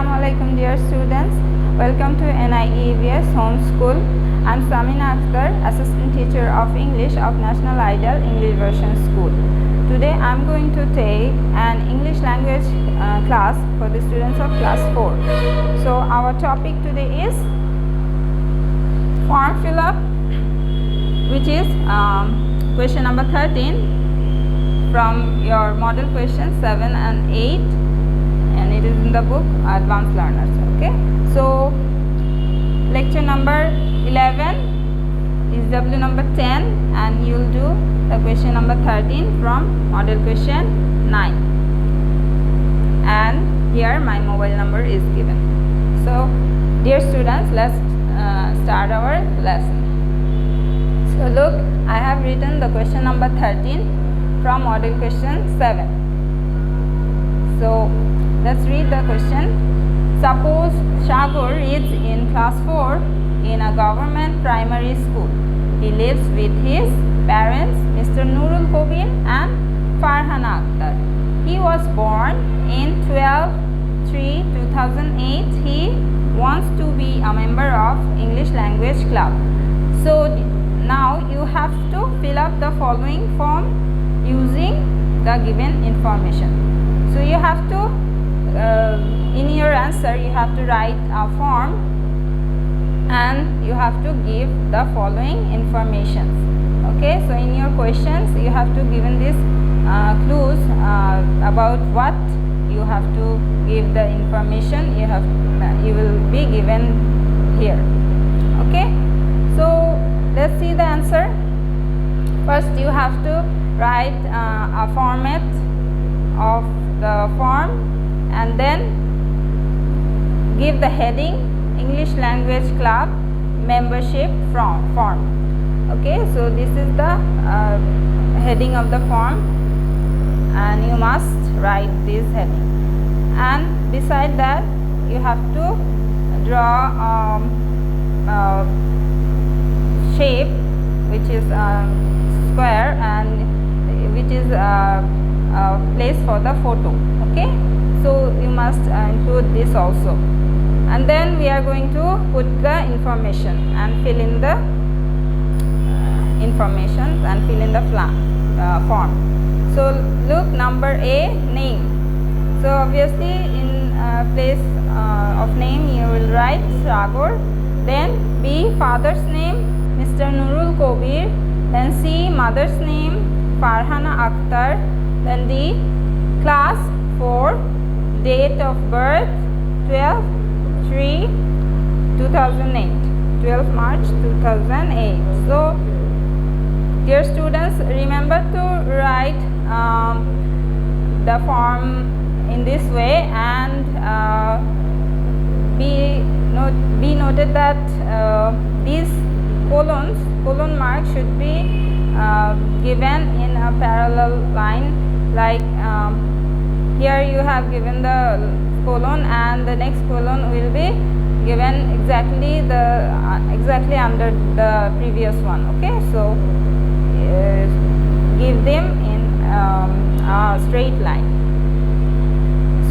Assalamualaikum dear students. Welcome to NIEVS Home School. I'm Samina Akhter, Assistant Teacher of English of National Ideal English Version School. Today I'm going to take an English language class for the students of class 4. So our topic today is form fill up, which is question number 13 from your model question 7 and 8. And it is in the book Advanced Learners. Okay, so lecture number 11 is W number 10, and you will do the question number 13 from model question 9. And here my mobile number is given. So dear students, let's start our lesson. So look, I have written the question number 13 from model question 7. So let's read the question. Suppose Shagor is in class 4 in a government primary school. He lives with his parents, Mr. Nurul Kobir and Farhana Akhter. He was born in 12/3/2008. He wants to be a member of English language club. So now you have to fill up the following form using the given information. So you have to in your answer you have to write a form and you have to give the following informations. Okay, so in your questions you have to given these clues about what you have to give the information you will be given here. Okay, so let's see the answer. First you have to write a format of the form and then give the heading English language club membership form. Okay, so this is the heading of the form and you must write this heading, and beside that you have to draw a shape which is square and which is a place for the photo. Okay, so you must include this also, and then we are going to put the information and fill in the information and fill in the form. So look, number A, name. So obviously in place of name you will write Shagor, then B, father's name Mr. Nurul Kobir, then C, mother's name Farhana Akhter, then D, class 4, date of birth 12/3/2008, 12 March 2008. So dear students, remember to write the form in this way, and be noted that these colon mark should be given in a parallel line, like here you have given the colon and the next colon will be given exactly under the previous one. Okay, so give them in a straight line.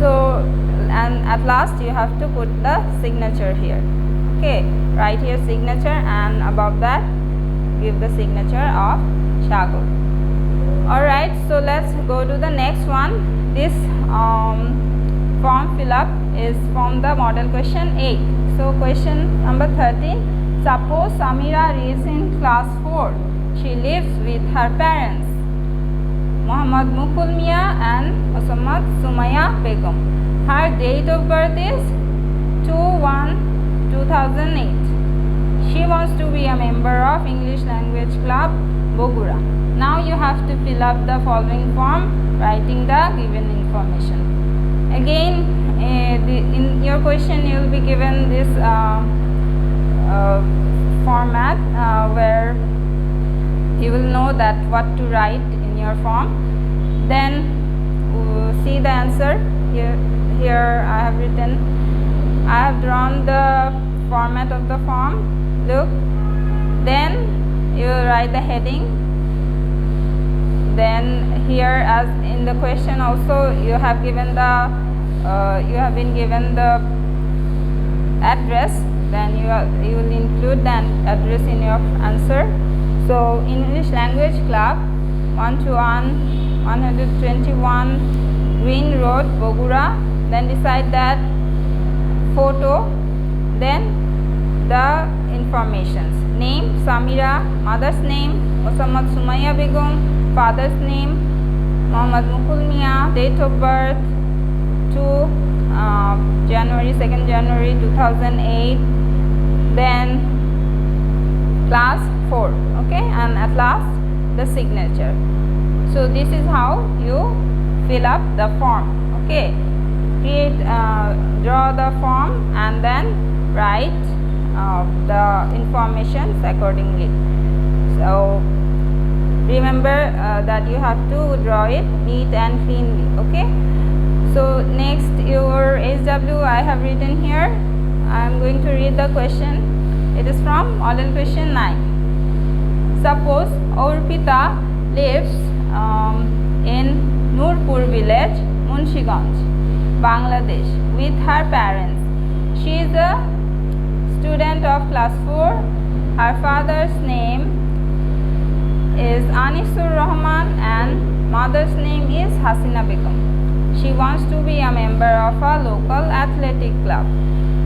So and at last you have to put the signature here. Okay, write here signature and above that give the signature of Shagor. Alright, so let's go to the next one. This form fill up is from the model question 8. So question number 13. Suppose Samira is in class 4. She lives with her parents, Muhammad Mukul Mia and Muhammad Sumaya Begum. Her date of birth is 2/1/2008. She wants to be a member of English language club Bogura. Now you have to fill up the following form, writing the given information. Again, in your question you will be given this format where you will know that what to write in your form. Then see the answer. Here I have drawn the format of the form. Look, then you write the heading. Then here, as in the question also, you have given the you have been given the address, then you will include the address in your answer. So English language club, 121 Green Road, Bogura. Then beside that, photo, then the informations: name Samira, mother's name Mohammad Sumaya Begum, father's name Muhammad Mukul Mia, date of birth 2nd January 2008, then class 4, okay, and at last the signature. So this is how you fill up the form, okay. Draw the form and then write the informations accordingly. So remember that you have to draw it neat and cleanly, okay. So next, your SW I have written here. I am going to read the question. It is from model question 9. Suppose Orpita lives in Nurpur village, Munshiganj, Bangladesh, with her parents. She is a student of class 4. Her father's name is Anisur Rahman and mother's name is Hasina Begum. She wants to be a member of a local athletic club.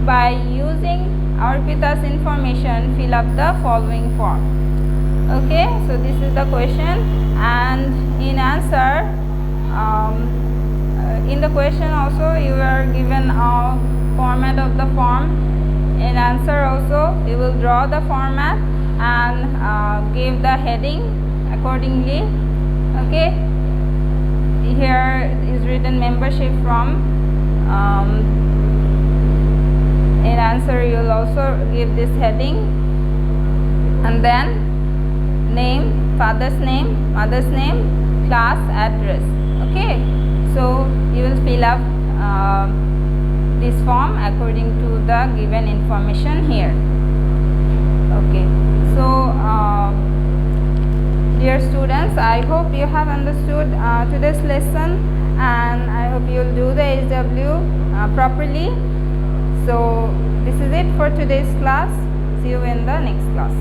By using Arpita's information, fill up the following form. Okay, so this is the question, and in answer, in the question also you are given a format of the form. In answer also you will draw the format and give the heading accordingly, okay. Here is written membership from. In answer you will also give this heading, and then name, father's name, mother's name, class, address, okay. So you will fill up this form according to the given information here, okay. So dear students, I hope you have understood today's lesson, and I hope you will do the SW properly. So this is it for today's class. See you in the next class.